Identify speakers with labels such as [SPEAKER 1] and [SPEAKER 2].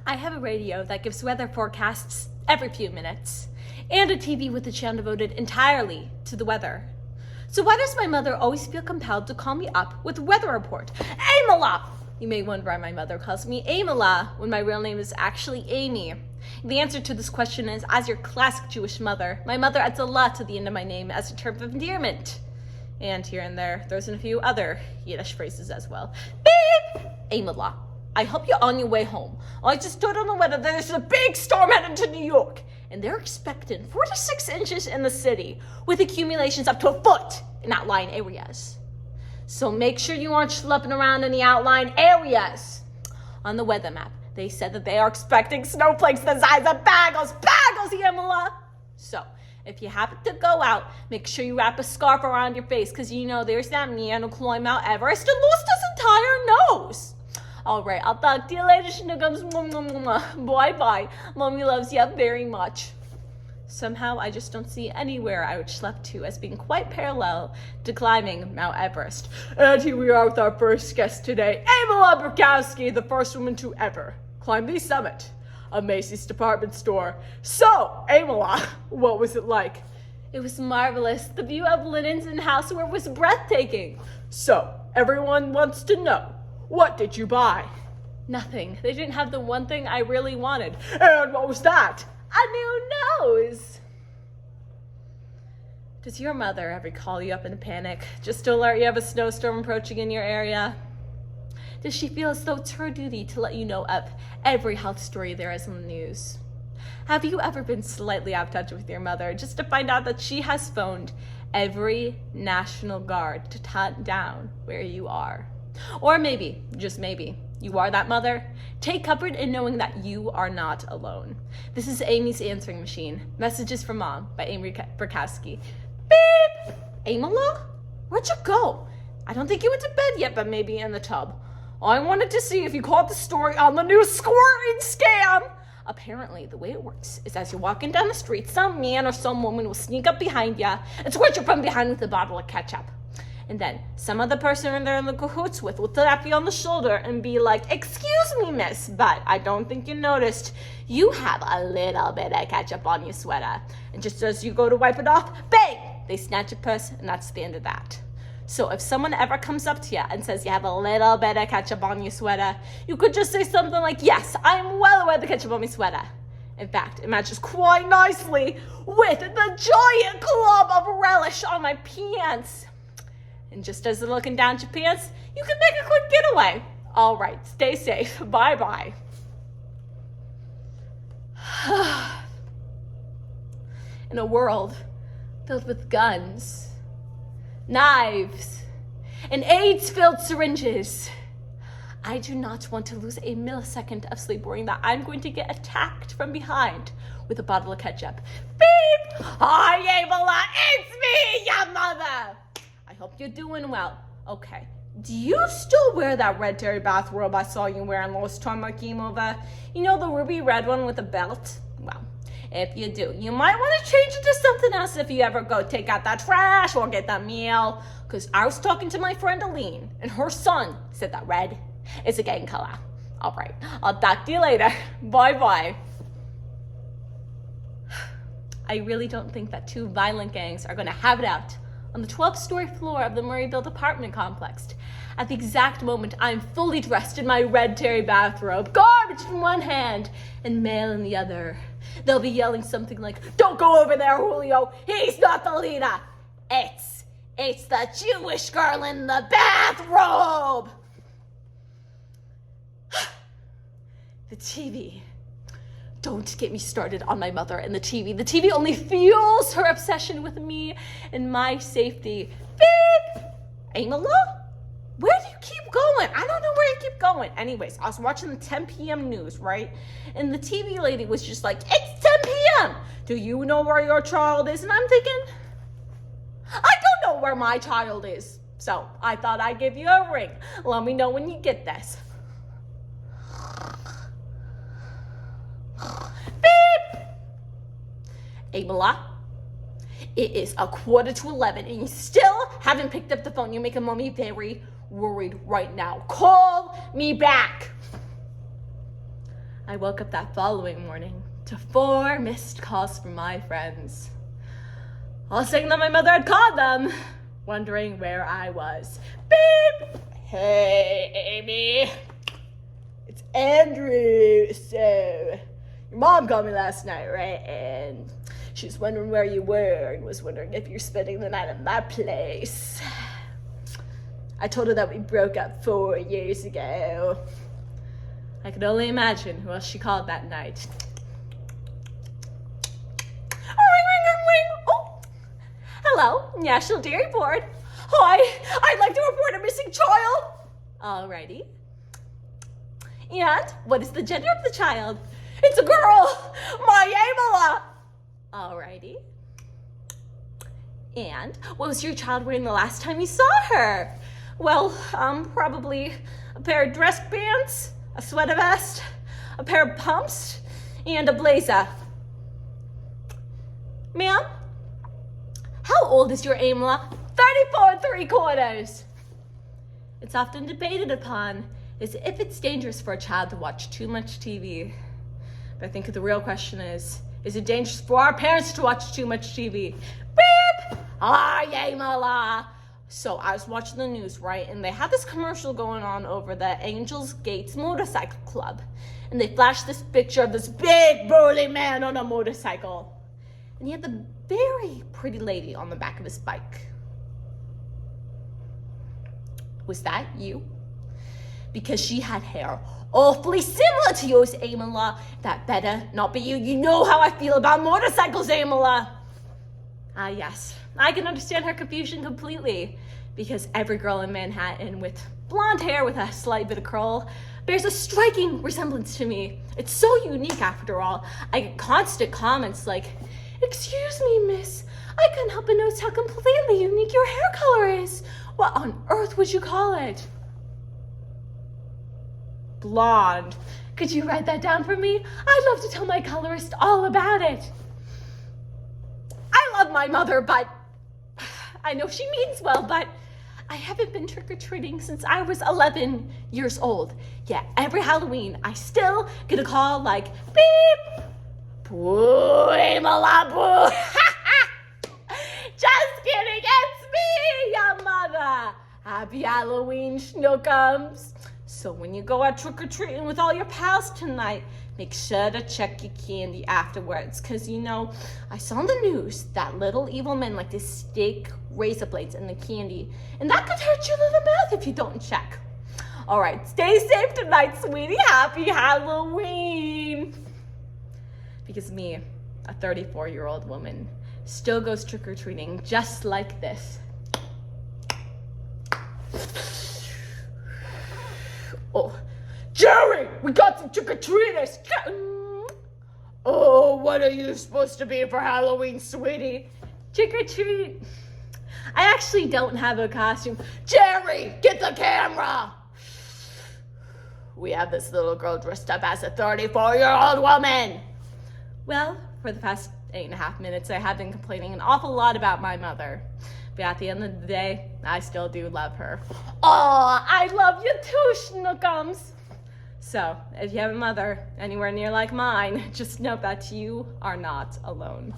[SPEAKER 1] I have a radio that gives weather forecasts every few minutes, and a TV with a channel devoted entirely to the weather. So why does my mother always feel compelled to call me up with a weather report? Amala! You may wonder why my mother calls me Amala when my real name is actually Amy. The answer to this question is, as your classic Jewish mother, my mother adds a lot to the end of my name as a term of endearment. And here and there, throws in a few other Yiddish phrases as well. Beep! Amala, I hope you're on your way home. I just heard on the weather that there's a big storm headed to New York, and they're expecting 4 to 6 inches in the city, with accumulations up to a foot in outlying areas. So make sure you aren't schlepping around in the outlying areas. On the weather map, they said that they are expecting snowflakes the size of bagels, Yamala! So, if you happen to go out, make sure you wrap a scarf around your face, because you know there's that man who climbed Mount Everest and lost his entire nose. All right, I'll talk to you later, Schnookums. Bye-bye. Mommy loves you very much. Somehow, I just don't see anywhere I would schlep to as being quite parallel to climbing Mount Everest. And here we are with our first guest today, Amala Burkowski, the first woman to ever climb the summit of Macy's department store. So, Amala, what was it like? It was marvelous. The view of linens and housework was breathtaking. So, everyone wants to know, what did you buy? Nothing. They didn't have the one thing I really wanted. And what was that? A new nose. Does your mother ever call you up in a panic just to alert you of a snowstorm approaching in your area? Does she feel as though it's her duty to let you know of every health story there is in the news? Have you ever been slightly out of touch with your mother just to find out that she has phoned every National Guard to hunt down where you are? Or maybe, just maybe, you are that mother? Take comfort in knowing that you are not alone. This is Amy's Answering Machine. Messages from Mom by Amy Burkowski. Beep! Amala? Where'd you go? I don't think you went to bed yet, but maybe in the tub. I wanted to see if you caught the story on the new squirting scam. Apparently, the way it works is as you're walking down the street, some man or some woman will sneak up behind you and squirt you from behind with a bottle of ketchup. And then some other person they're in the cahoots with will tap you on the shoulder and be like, "Excuse me, miss, but I don't think you noticed. You have a little bit of ketchup on your sweater." And just as you go to wipe it off, bang! They snatch your purse, and that's the end of that. So if someone ever comes up to you and says you have a little bit of ketchup on your sweater, you could just say something like, "Yes, I'm well aware of the ketchup on my sweater." In fact, it matches quite nicely with the giant clump of relish on my pants. And just as they're looking down at your pants, you can make a quick getaway. All right, stay safe. Bye-bye. In a world filled with guns, knives, and AIDS-filled syringes, I do not want to lose a millisecond of sleep worrying that I'm going to get attacked from behind with a bottle of ketchup. Beep! Hi, Amala, it's me, your mother! I hope you're doing well. Okay, do you still wear that red terry bathrobe I saw you wearing last time I came over? You know, the ruby red one with a belt? Well, if you do, you might want to change it to something else if you ever go take out that trash or get that meal. Because I was talking to my friend Aline, and her son said that red is a gang color. All right, I'll talk to you later. Bye-bye. I really don't think that 2 violent gangs are going to have it out on the 12th-story floor of the Murrayville apartment complex. At the exact moment I'm fully dressed in my red terry bathrobe, garbage in one hand and mail in the other, they'll be yelling something like, "Don't go over there, Julio. He's not the leader. It's the Jewish girl in the bathrobe." The TV. Don't get me started on my mother and the TV. The TV only fuels her obsession with me and my safety. Beep! Amala? Where do you keep going? I don't know where you keep going. Anyways, I was watching the 10 p.m. news, right? And the TV lady was just like, "It's 10 p.m. Do you know where your child is?" And I'm thinking, I don't know where my child is. So I thought I'd give you a ring. Let me know when you get this. Beep! Amala, it is 11:15 and you still haven't picked up the phone. You're making mommy very worried right now. Call me back. I woke up that following morning to 4 missed calls from my friends, all saying that my mother had called them, wondering where I was. Beep! Hey, Amy. It's Andrew. So, your mom called me last night, right? And she was wondering where you were and was wondering if you're spending the night at my place. I told her that we broke up 4 years ago. I could only imagine who else she called that night. Ring, ring, ring, ring. Oh, hello, National Dairy Board. Hi, I'd like to report a missing child. Alrighty. And what is the gender of the child? It's a girl, my Amala. Alrighty. And what was your child wearing the last time you saw her? Well, probably a pair of dress pants, a sweater vest, a pair of pumps, and a blazer. Ma'am, how old is your Amala? 34 3/4. It's often debated upon as if it's dangerous for a child to watch too much TV. But I think the real question is it dangerous for our parents to watch too much TV? Beep! Hi, Amala. So I was watching the news, right? And they had this commercial going on over the Angels Gates Motorcycle Club. And they flashed this picture of this big burly man on a motorcycle. And he had the very pretty lady on the back of his bike. Was that you? Because she had hair awfully similar to yours, Amala. That better not be you. You know how I feel about motorcycles, Amala. Ah, yes. I can understand her confusion completely. Because every girl in Manhattan with blonde hair with a slight bit of curl bears a striking resemblance to me. It's so unique after all. I get constant comments like, "Excuse me, miss. I couldn't help but notice how completely unique your hair color is. What on earth would you call it?" Blonde. Could you write that down for me? I'd love to tell my colorist all about it. I love my mother, but I know she means well, but I haven't been trick-or-treating since I was 11 years old. Yet every Halloween, I still get a call like, beep, boo, Amala, boo. Just kidding, it's me, your mother. Happy Halloween, Schnookums. So when you go out trick-or-treating with all your pals tonight, make sure to check your candy afterwards. Because, you know, I saw on the news that little evil men like to stick razor blades in the candy. And that could hurt your little mouth if you don't check. All right, stay safe tonight, sweetie. Happy Halloween. Because me, a 34-year-old woman, still goes trick-or-treating just like this. Oh, Jerry, we got some trick-or-treaters. Oh, what are you supposed to be for Halloween, sweetie? Trick-or-treat. I actually don't have a costume. Jerry, get the camera. We have this little girl dressed up as a 34-year-old woman. Well, for the past 8.5 minutes, I have been complaining an awful lot about my mother. But at the end of the day, I still do love her. Oh, I love you too, Schnookums. So, if you have a mother anywhere near like mine, just know that you are not alone.